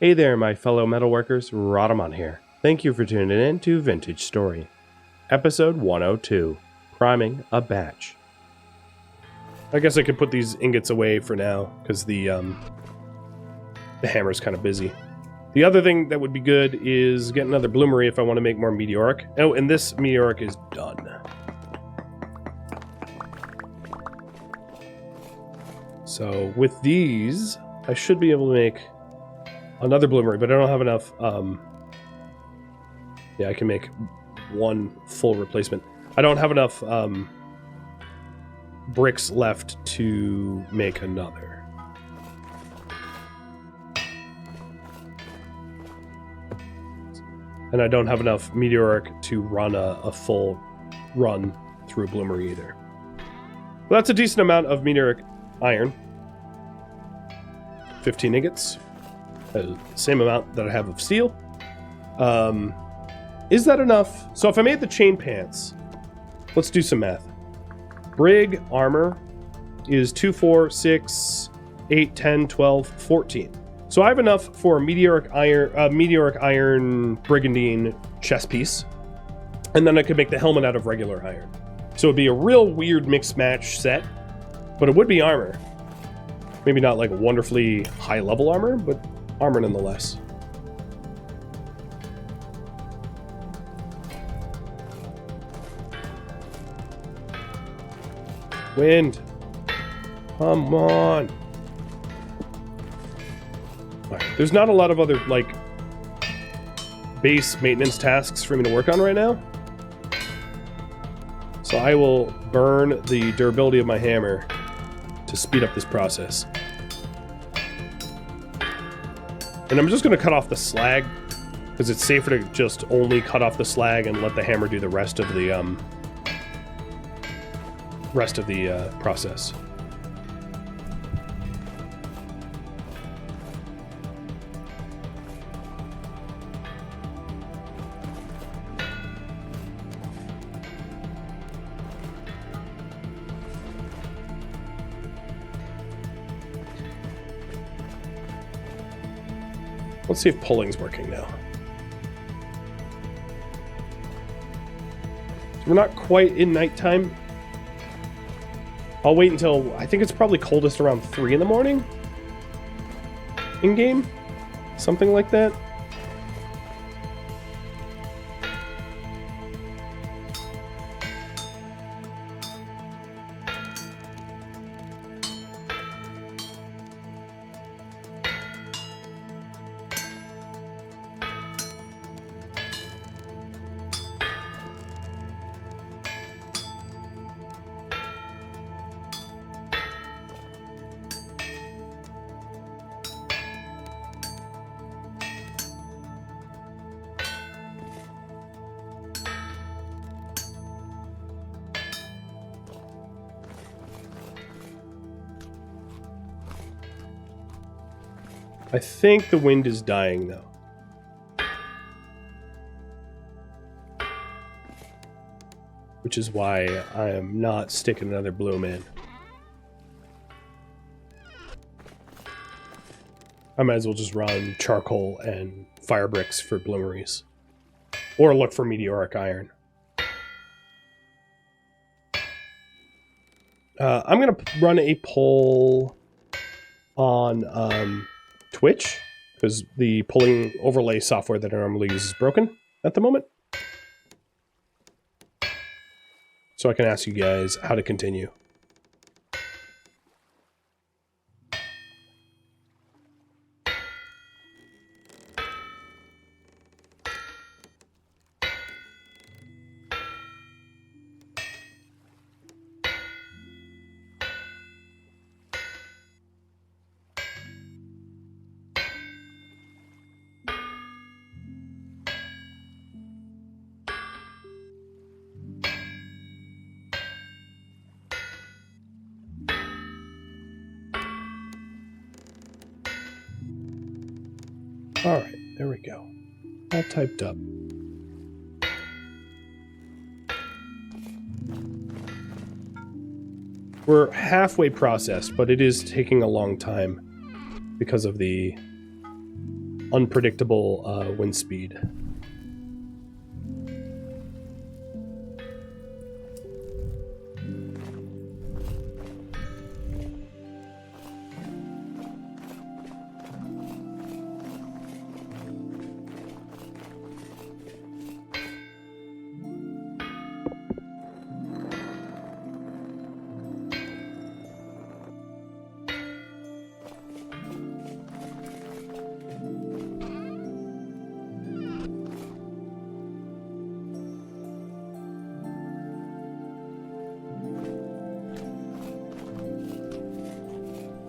Hey there, my fellow metalworkers, Rhadamant here. Thank you for tuning in to Vintage Story, episode 102, Priming a Batch. I guess I could put these ingots away for now, because the hammer's kind of busy. The other thing that would be good is get another bloomery if I want to make more Meteoric. Oh, and this Meteoric is done. So with these, I should be able to make another bloomery, but I don't have enough. Yeah, I can make one full replacement. I don't have enough bricks left to make another. And I don't have enough Meteoric to run a full run through a bloomery either. Well, that's a decent amount of Meteoric iron. 15 ingots. Same amount that I have of steel. Is that enough? So if I made the chain pants, let's do some math. Brig armor is 2, 4, 6, 8, 10, 12, 14. So I have enough for a meteoric iron brigandine chest piece. And then I could make the helmet out of regular iron. So it'd be a real weird mix match set, but it would be armor. Maybe not like wonderfully high level armor, but armor nonetheless. Wind. Come on. Right. There's not a lot of other, like, base maintenance tasks for me to work on right now. So I will burn the durability of my hammer to speed up this process. And I'm just going to cut off the slag, because it's safer to just only cut off the slag and let the hammer do the rest of the process. Let's see if pulling's working now. So we're not quite in nighttime. I'll wait until, I think it's probably coldest around 3 in the morning. In-game? Something like that. I think the wind is dying, though. Which is why I am not sticking another bloom in. I might as well just run charcoal and fire bricks for bloomeries. Or look for meteoric iron. I'm going to run a poll on Twitch, because the pulling overlay software that I normally use is broken at the moment. So I can ask you guys how to continue. Alright, there we go. All typed up. We're halfway processed, but it is taking a long time because of the unpredictable wind speed.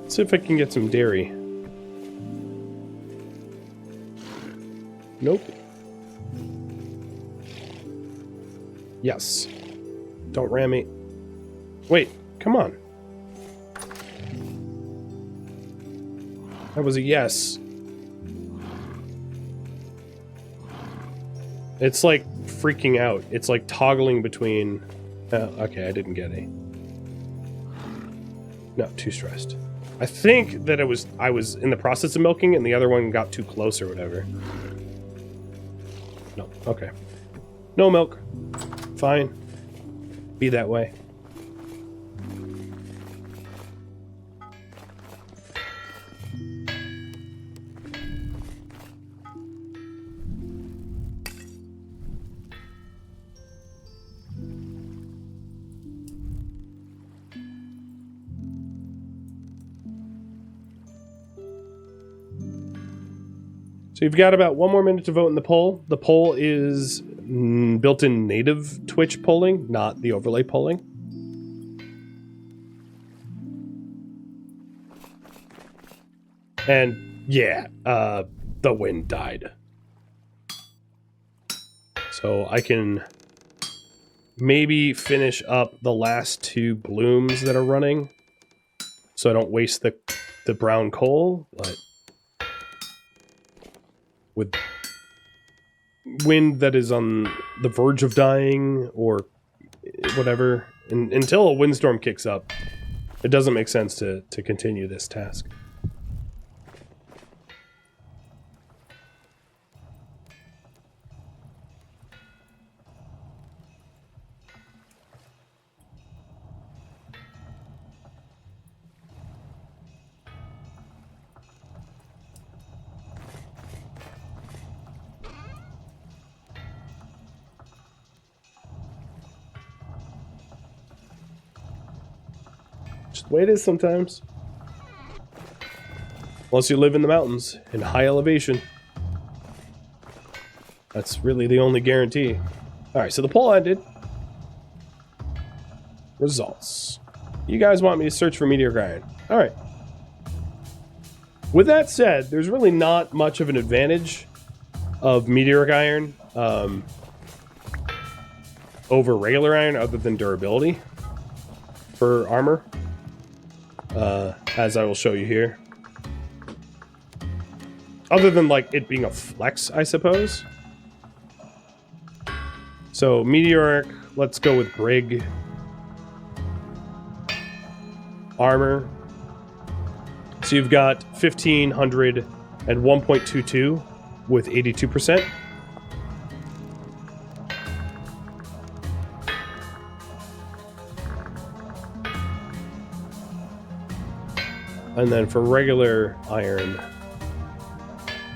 See if I can get some dairy. Nope. Yes. Don't ram me. Wait, come on. That was a yes. It's like freaking out. It's like toggling between... okay, I didn't get any. No, too stressed. I think that I was in the process of milking and the other one got too close or whatever. No, okay. No milk. Fine. Be that way. So you've got about 1 more minute to vote in the poll. The poll is built-in native Twitch polling, not the overlay polling. And yeah, the wind died. So I can maybe finish up the last 2 blooms that are running, so I don't waste the brown coal, but with wind that is on the verge of dying or whatever, until a windstorm kicks up, it doesn't make sense to continue this task. Just the way it is sometimes. Unless you live in the mountains, in high elevation. That's really the only guarantee. Alright, so the poll ended. Results. You guys want me to search for meteoric iron. Alright. With that said, there's really not much of an advantage of meteoric iron over regular iron other than durability for armor. As I will show you here. Other than, like, it being a flex, I suppose. So, meteoric, let's go with brig. Armor. So you've got 1500 and 1.22 with 82%. And then for regular iron,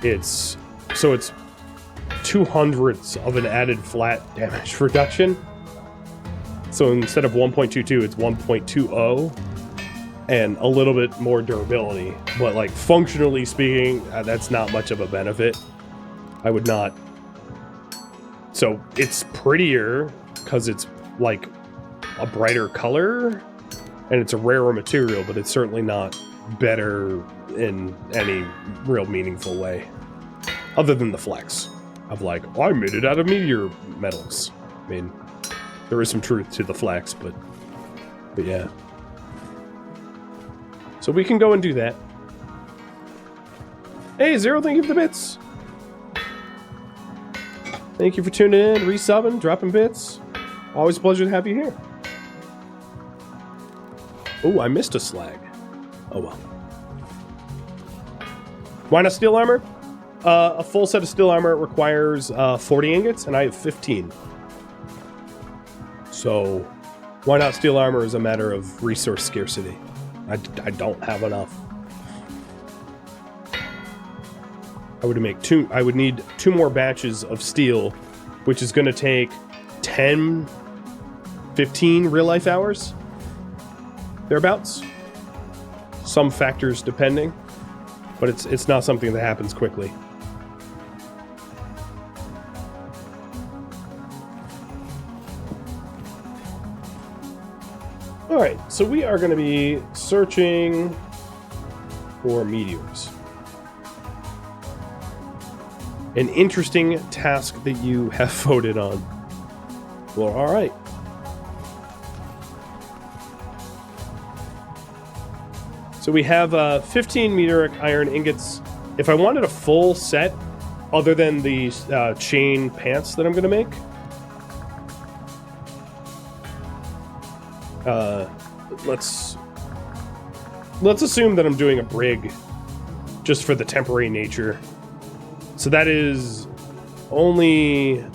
it's 2/100ths of an added flat damage reduction. So instead of 1.22, it's 1.20 and a little bit more durability. But like functionally speaking, that's not much of a benefit. I would not. So it's prettier because it's like a brighter color and it's a rarer material, but it's certainly not better in any real meaningful way, other than the flex of like, oh, I made it out of meteor metals. I mean, there is some truth to the flex, but yeah. So we can go and do that. Hey, Zero, thank you for the bits. Thank you for tuning in, resubbing, dropping bits. Always a pleasure to have you here. Oh, I missed a slag. Oh well. Why not steel armor? A full set of steel armor requires 40 ingots, and I have 15. So, why not steel armor is a matter of resource scarcity. I don't have enough. I would need 2 more batches of steel, which is going to take 10, 15 real-life hours, thereabouts. Some factors depending, but it's not something that happens quickly. All right, so we are going to be searching for meteors. An interesting task that you have voted on. Well, all right. So we have 15 meteoric iron ingots. If I wanted a full set, other than the chain pants that I'm going to make, let's assume that I'm doing a brig just for the temporary nature. So that is only...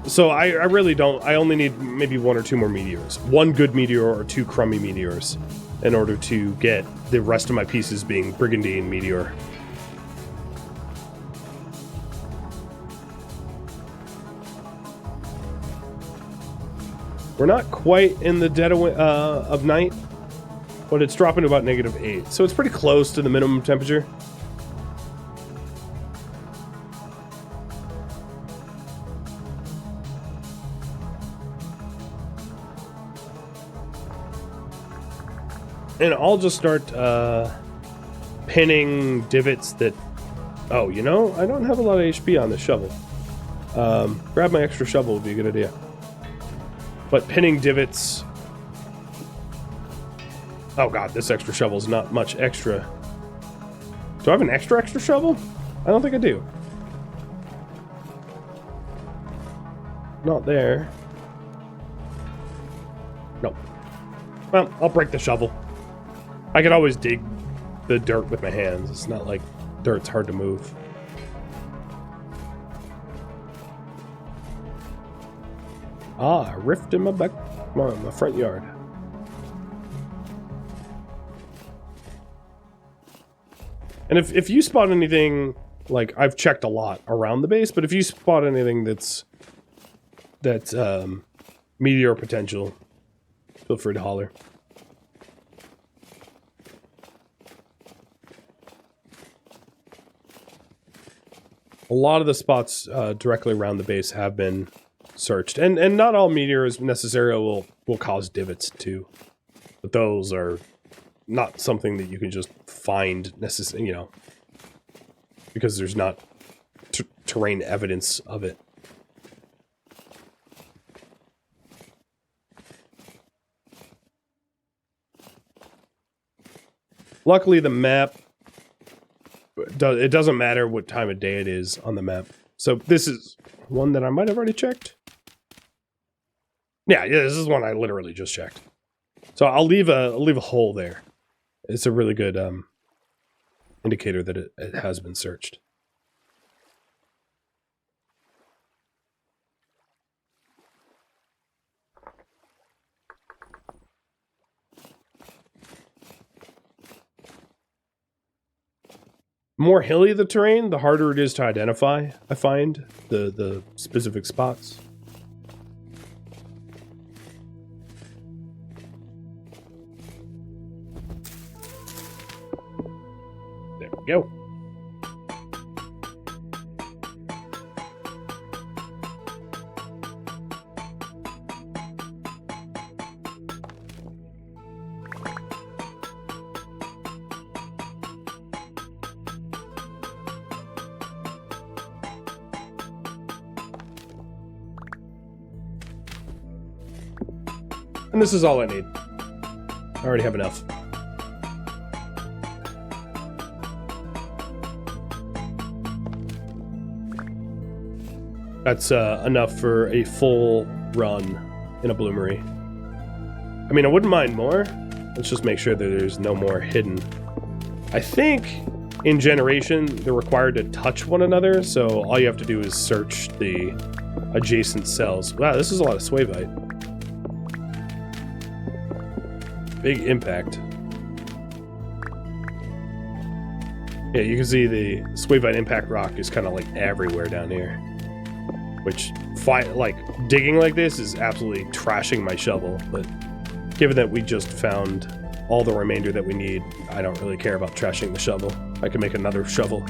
So I really don't... I only need maybe 1 or 2 more meteors. 1 good meteor or 2 crummy meteors in order to get the rest of my pieces being brigandine meteor. We're not quite in the dead of night, but it's dropping to about -8. So it's pretty close to the minimum temperature. And I'll just start pinning divots that... Oh, you know, I don't have a lot of HP on this shovel. Grab my extra shovel would be a good idea. But pinning divots... Oh god, this extra shovel is not much extra. Do I have an extra shovel? I don't think I do. Not there. Nope. Well, I'll break the shovel. I could always dig the dirt with my hands. It's not like dirt's hard to move. Ah, a rift in my my front yard. And if you spot anything, like, I've checked a lot around the base, but if you spot anything that's meteor potential, feel free to holler. A lot of the spots directly around the base have been searched, and not all meteors necessarily will cause divots too, but those are not something that you can just find necessarily, you know, because there's not terrain evidence of it. Luckily, the map, it doesn't matter what time of day it is on the map. So this is one that I might have already checked. Yeah, this is one I literally just checked. So I'll leave a hole there. It's a really good indicator that it has been searched. The more hilly the terrain, the harder it is to identify, I find, the specific spots. There we go. And this is all I need. I already have enough. That's enough for a full run in a bloomery. I mean, I wouldn't mind more. Let's just make sure that there's no more hidden. I think in generation, they're required to touch one another, so all you have to do is search the adjacent cells. Wow, this is a lot of swayvite. Big impact. Yeah, you can see the swayvite impact rock is kind of like everywhere down here. Which, like, digging like this is absolutely trashing my shovel, but given that we just found all the remainder that we need, I don't really care about trashing the shovel. I can make another shovel.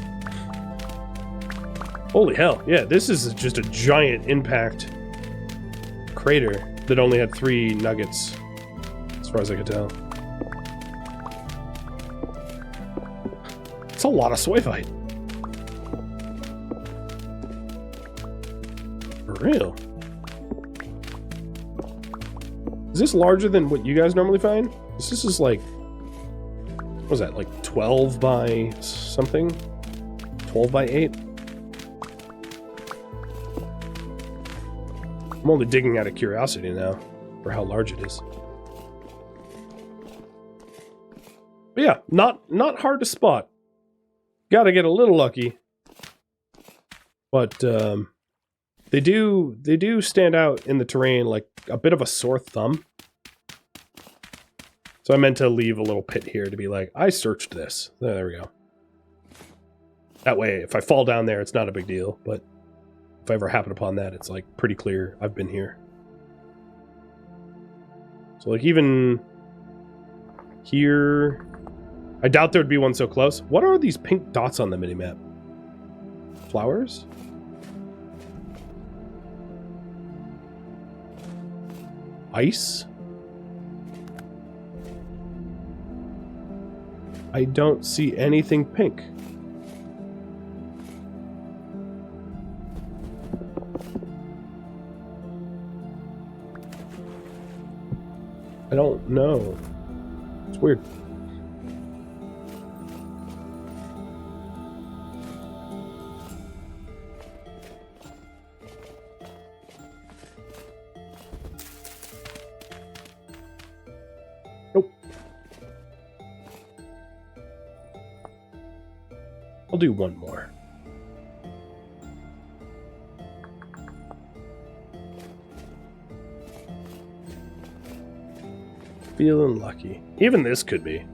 Holy hell, yeah, this is just a giant impact crater that only had 3 nuggets, as far as I could tell. It's a lot of swayvite. For real. Is this larger than what you guys normally find? This is like, what was that, like 12 by something? 12 by 8? I'm only digging out of curiosity now for how large it is. But yeah, not hard to spot. Gotta get a little lucky. But they do stand out in the terrain like a bit of a sore thumb. So I meant to leave a little pit here to be like, I searched this. There we go. That way, if I fall down there, it's not a big deal. But if I ever happen upon that, it's like pretty clear I've been here. So like even here, I doubt there'd be one so close. What are these pink dots on the minimap? Flowers? Ice? I don't see anything pink. I don't know. It's weird. Nope. I'll do one more. Feeling lucky. Even this could be.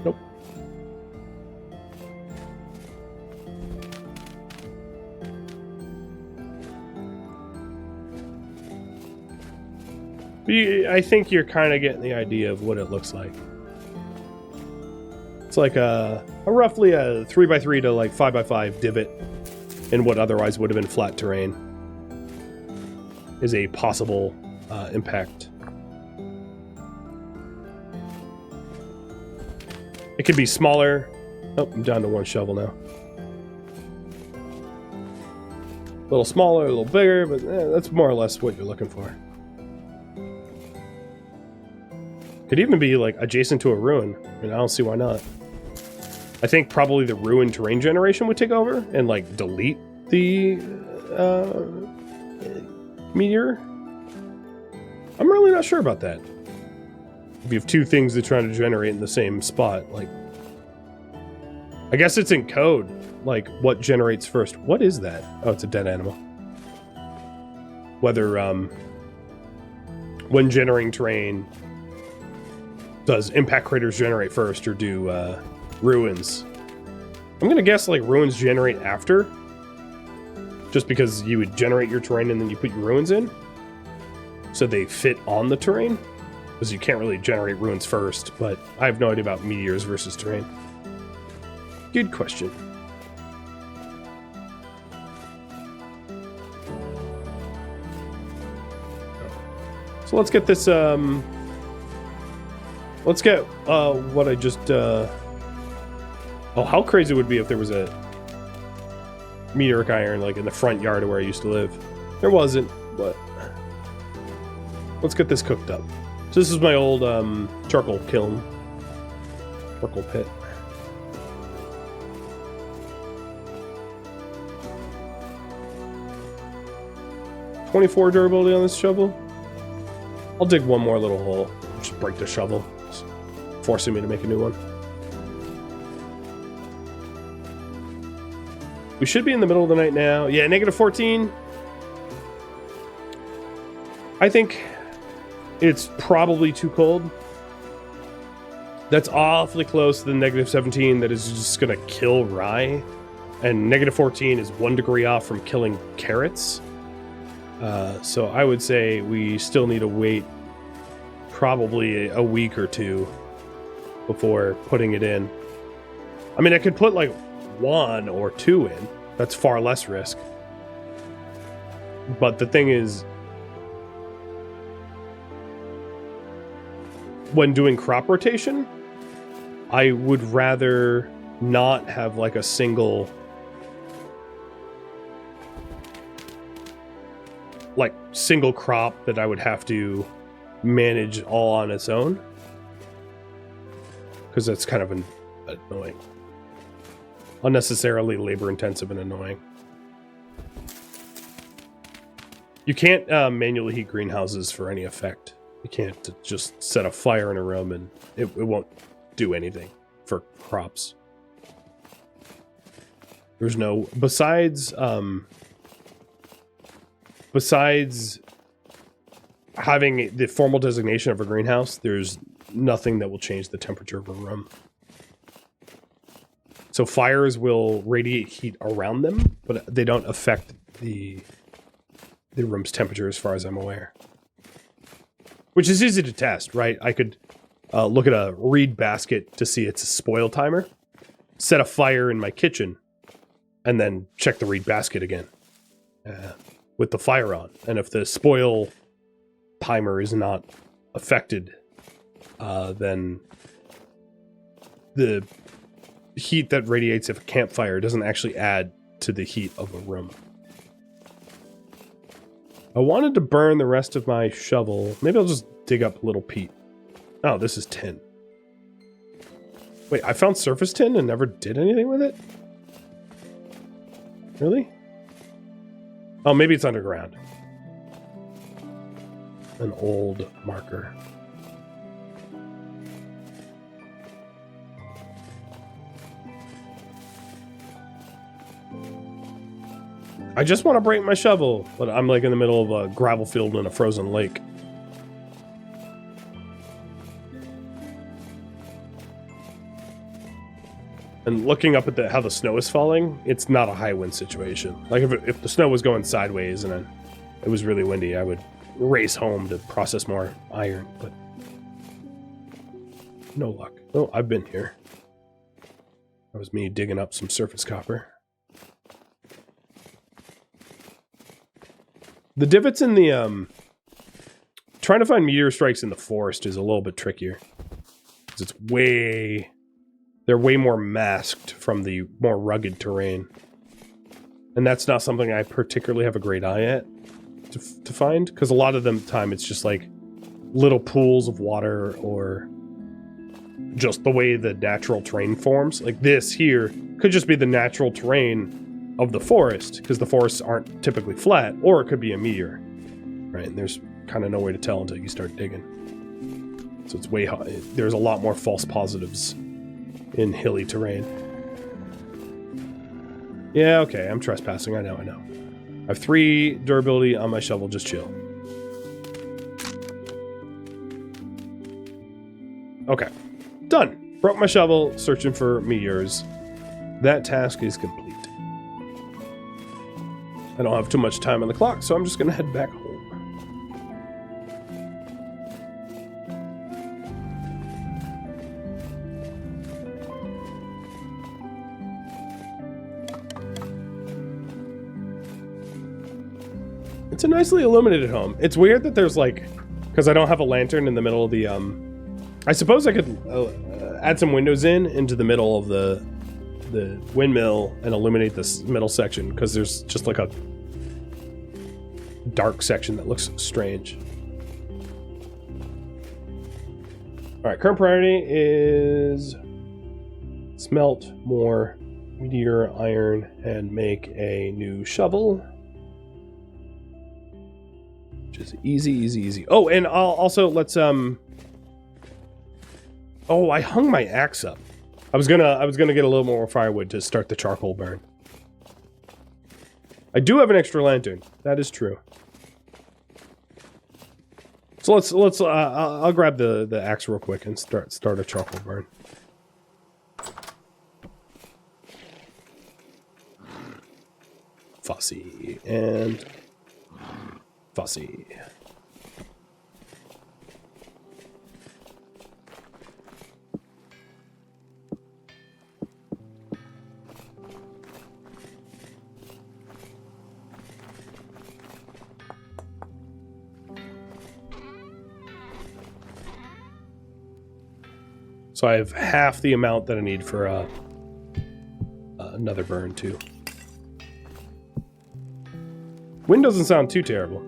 Nope. I think you're kind of getting the idea of what it looks like. It's like a roughly a 3x3 to like 5x5 divot in what otherwise would have been flat terrain. Is a possible impact. It could be smaller. Oh, I'm down to 1 shovel now. A little smaller, a little bigger, but that's more or less what you're looking for. Could even be like adjacent to a ruin. I mean, I don't see why not. I think probably the ruin terrain generation would take over and like delete the meteor? I'm really not sure about that. If you have 2 things they're trying to generate in the same spot, like... I guess it's in code, like, what generates first. What is that? Oh, it's a dead animal. Whether, when generating terrain, does impact craters generate first, or do, ruins? I'm gonna guess, like, ruins generate after. Just because you would generate your terrain and then you put your ruins in. So they fit on the terrain. Because you can't really generate ruins first, but I have no idea about meteors versus terrain. Good question. So let's get this, let's get, what I just, oh, how crazy it would be if there was a meteoric iron like in the front yard of where I used to live. There wasn't, but let's get this cooked up. So this is my old charcoal kiln, charcoal pit. .24 durability on this shovel. I'll dig one more little hole. Just break the shovel. forcing me to make a new one. We should be in the middle of the night now. Yeah, negative 14. I think it's probably too cold. That's awfully close to the negative 17 that is just going to kill rye. And negative 14 is 1 degree off from killing carrots. So I would say we still need to wait probably a week or two before putting it in. I mean, I could put like 1 or 2 in. That's far less risk. But the thing is, when doing crop rotation, I would rather not have like a single crop that I would have to manage all on its own, because that's kind of annoying, unnecessarily labor intensive and annoying. You can't manually heat greenhouses for any effect. You can't just set a fire in a room and it won't do anything for crops. There's no, besides having the formal designation of a greenhouse, there's nothing that will change the temperature of a room. So fires will radiate heat around them, but they don't affect the room's temperature as far as I'm aware. Which is easy to test, right? I could look at a reed basket to see its spoil timer, set a fire in my kitchen, and then check the reed basket again with the fire on. And if the spoil timer is not affected, then the heat that radiates if a campfire doesn't actually add to the heat of a room. I wanted to burn the rest of my shovel. Maybe I'll just dig up a little peat. Oh, this is tin. Wait, I found surface tin and never did anything with it? Really? Oh, maybe it's underground. An old marker. I just want to break my shovel, but I'm like in the middle of a gravel field and a frozen lake. And looking up at how the snow is falling, it's not a high wind situation. Like if the snow was going sideways and it was really windy, I would race home to process more iron, but no luck. Oh, I've been here. That was me digging up some surface copper. The divots in the, trying to find meteor strikes in the forest is a little bit trickier. Because they're way more masked from the more rugged terrain. And that's not something I particularly have a great eye at to find. Because a lot of the time it's just like little pools of water or just the way the natural terrain forms. Like this here could just be the natural terrain of the forest, because the forests aren't typically flat, or it could be a meteor, right? And there's kind of no way to tell until you start digging. So it's way high. There's a lot more false positives in hilly terrain. Yeah, okay, I'm trespassing. I know. I have 3 durability on my shovel. Just chill. Okay, done. Broke my shovel, searching for meteors. That task is complete. I don't have too much time on the clock, so I'm just going to head back home. It's a nicely illuminated home. It's weird that there's like, because I don't have a lantern in the middle of the, I suppose I could add some windows into the middle of the windmill and illuminate this middle section, because there's just like a dark section that looks strange. Alright, current priority is smelt more meteor iron and make a new shovel. Which is easy. Oh, and I'll also let's Oh, I hung my axe up. I was gonna get a little more firewood to start the charcoal burn. I do have an extra lantern. That is true. So let's I'll grab the axe real quick and start a charcoal burn. Fussy and fussy. So I have half the amount that I need for another burn too. Wind doesn't sound too terrible.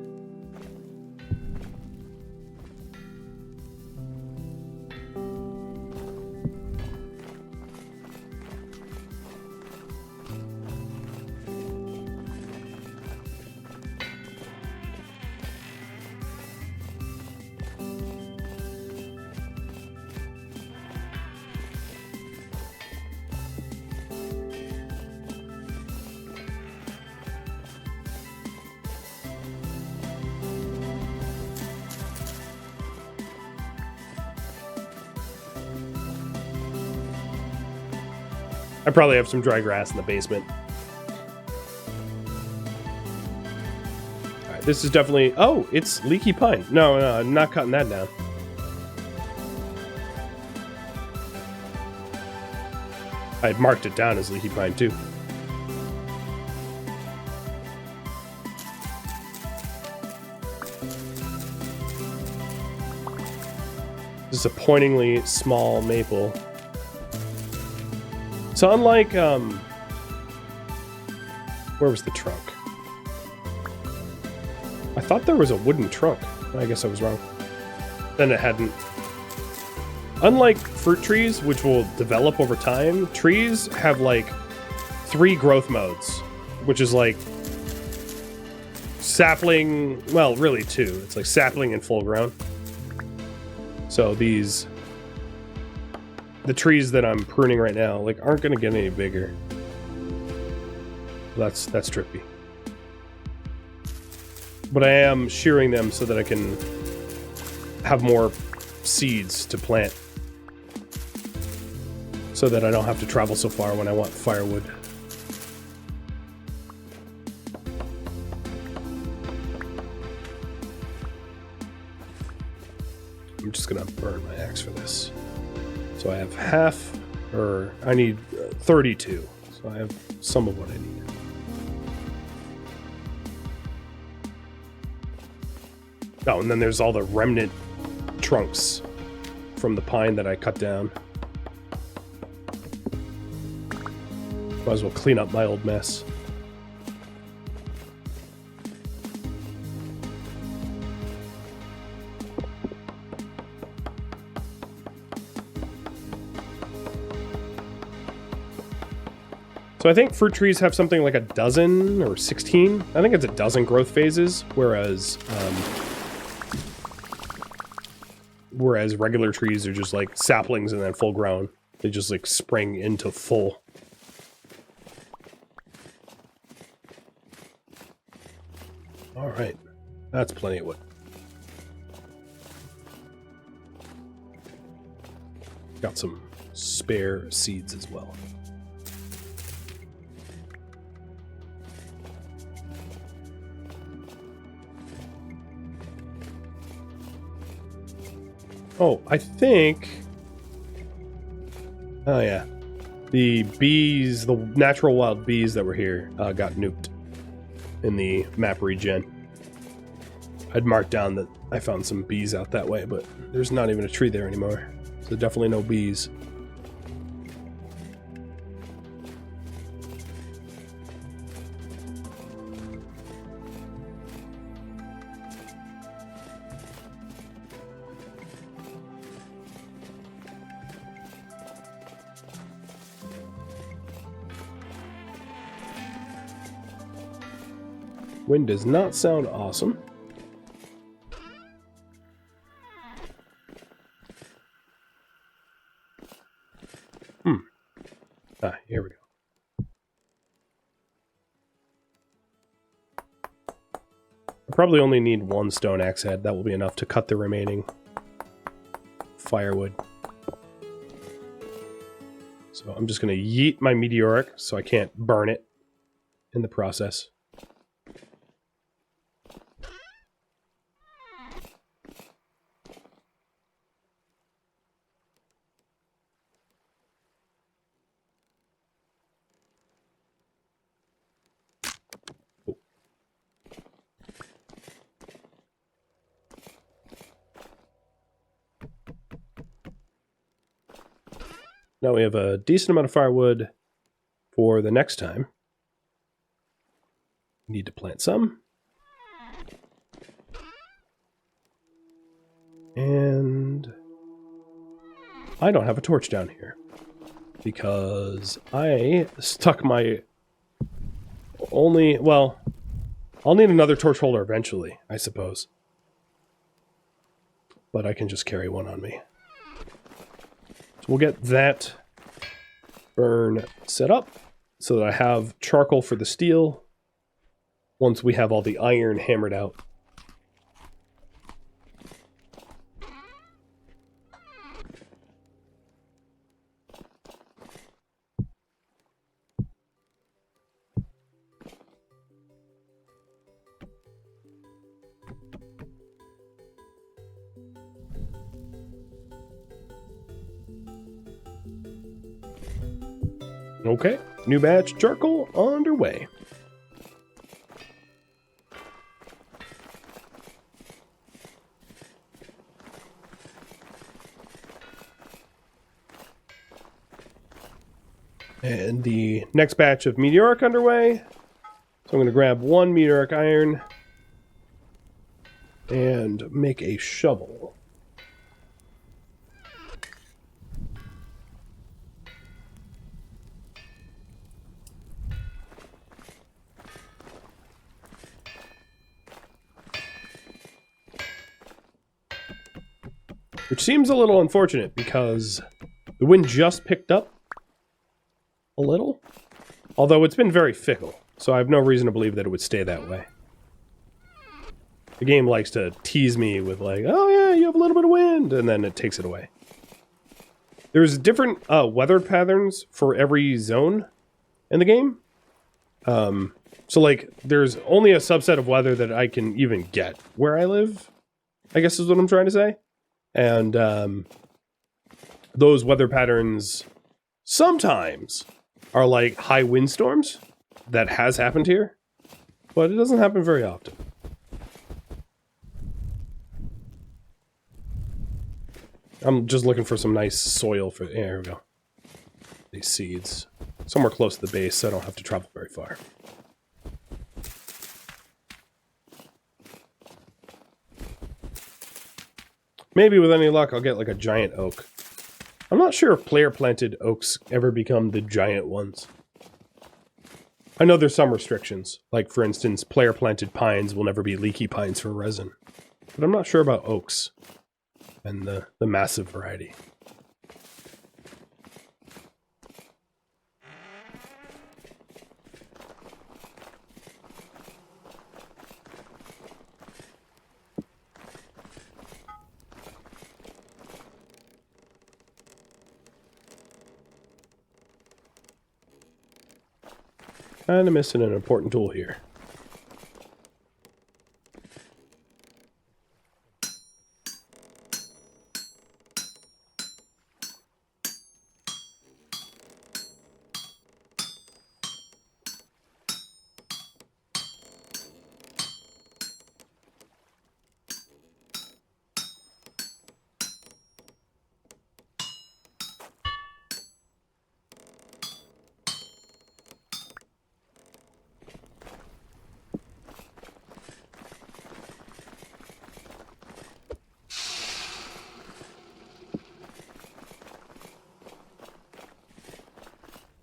I probably have some dry grass in the basement. Alright, this is definitely... Oh, it's leaky pine. No, I'm not cutting that down. I had marked it down as leaky pine, too. Disappointingly small maple. So unlike, where was the trunk? I thought there was a wooden trunk. I guess I was wrong. Then it hadn't. Unlike fruit trees, which will develop over time, trees have like 3 growth modes, which is like sapling, well, really 2. It's like sapling and full grown. So these... the trees that I'm pruning right now, like, aren't gonna get any bigger. That's trippy. But I am shearing them so that I can have more seeds to plant. So that I don't have to travel so far when I want firewood. I'm just gonna burn my axe for this. So I have half, or I need 32. So I have some of what I need. Oh, and then there's all the remnant trunks from the pine that I cut down. Might as well clean up my old mess. So I think fruit trees have something like a dozen or 16. I think it's a dozen growth phases, whereas regular trees are just like saplings and then full grown. They just like spring into full. All right, that's plenty of wood. Got some spare seeds as well. Oh, I think... oh, yeah. The bees, the natural wild bees that were here, got nuked in the map regen. I'd marked down that I found some bees out that way, but there's not even a tree there anymore. So definitely no bees. Wind does not sound awesome. Ah, here we go. I probably only need one stone axe head. That will be enough to cut the remaining firewood. So I'm just going to yeet my meteoric so I can't burn it in the process. Now we have a decent amount of firewood for the next time. We need to plant some. And I don't have a torch down here because I stuck my only, well, I'll need another torch holder eventually, I suppose. But I can just carry one on me. We'll get that burn set up so that I have charcoal for the steel once we have all the iron hammered out. Okay, new batch charcoal underway. And the next batch of meteoric underway. So I'm going to grab one meteoric iron and make a shovel. Which seems a little unfortunate because the wind just picked up a little. Although it's been very fickle, so I have no reason to believe that it would stay that way. The game likes to tease me with like, oh yeah, you have a little bit of wind, and then it takes it away. There's different weather patterns for every zone in the game. So like, there's only a subset of weather that I can even get where I live, I guess is what I'm trying to say. And those weather patterns sometimes are like high windstorms. That has happened here, but it doesn't happen very often. I'm just looking for some nice soil for... Yeah, here we go. These seeds. Somewhere close to the base, so I don't have to travel very far. Maybe with any luck, I'll get like a giant oak. I'm not sure if player-planted oaks ever become the giant ones. I know there's some restrictions. Like, for instance, player-planted pines will never be leaky pines for resin. But I'm not sure about oaks and the massive variety. Kinda missing an important tool here.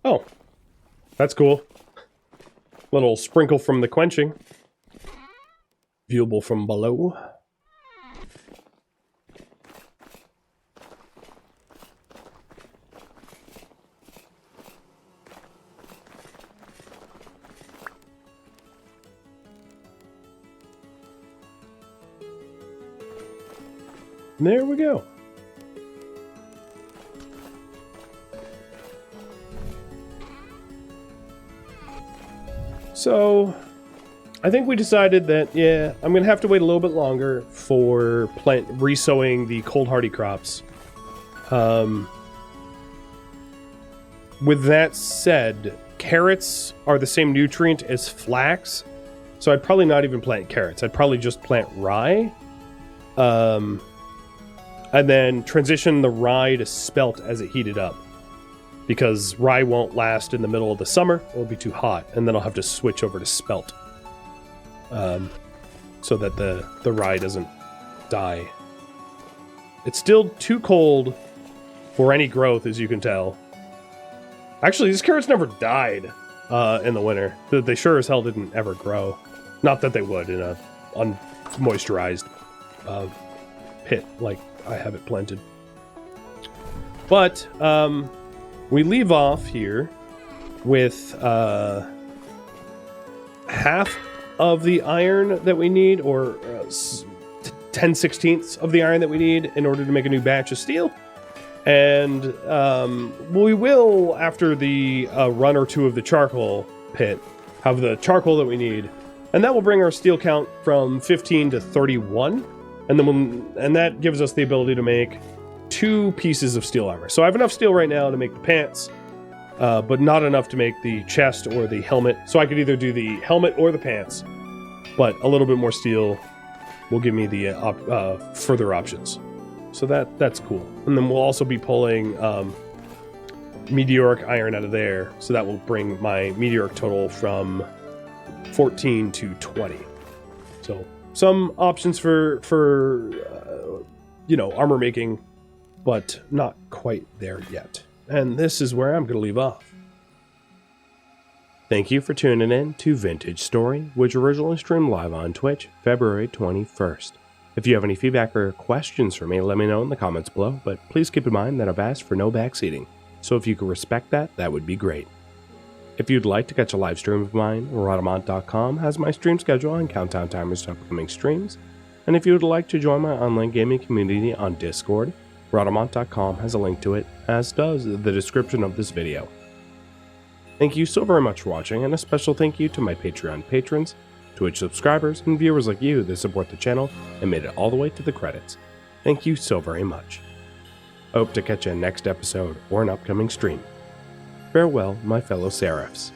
Oh, that's cool. Little sprinkle from the quenching. Viewable from below. There we go. So, I think we decided that, yeah, I'm going to have to wait a little bit longer for resowing the cold hardy crops. With that said, carrots are the same nutrient as flax, so I'd probably not even plant carrots. I'd probably just plant rye, and then transition the rye to spelt as it heated up, because rye won't last in the middle of the summer. It'll be too hot, and then I'll have to switch over to spelt, so that the rye doesn't die. It's still too cold for any growth, as you can tell. Actually, these carrots never died in the winter. They sure as hell didn't ever grow. Not that they would in a unmoisturized pit like I have it planted. But we leave off here with half of the iron that we need, or 10/16 of the iron that we need in order to make a new batch of steel. And we will, after the run or two of the charcoal pit, have the charcoal that we need. And that will bring our steel count from 15 to 31. And then that gives us the ability to make 2 pieces of steel armor. So I have enough steel right now to make the pants, but not enough to make the chest or the helmet. So I could either do the helmet or the pants, but a little bit more steel will give me the further options. So that's cool. And then we'll also be pulling meteoric iron out of there. So that will bring my meteoric total from 14 to 20. So some options for armor making, but not quite there yet. And this is where I'm going to leave off. Thank you for tuning in to Vintage Story, which originally streamed live on Twitch, February 21st. If you have any feedback or questions for me, let me know in the comments below, but please keep in mind that I've asked for no backseating, so if you could respect that, that would be great. If you'd like to catch a live stream of mine, Rhadamant.com has my stream schedule and countdown timers to upcoming streams, and if you would like to join my online gaming community on Discord, Rhadamant.com has a link to it, as does the description of this video. Thank you so very much for watching, and a special thank you to my Patreon patrons, Twitch subscribers, and viewers like you that support the channel and made it all the way to the credits. Thank you so very much. I hope to catch you in next episode or an upcoming stream. Farewell, my fellow Seraphs.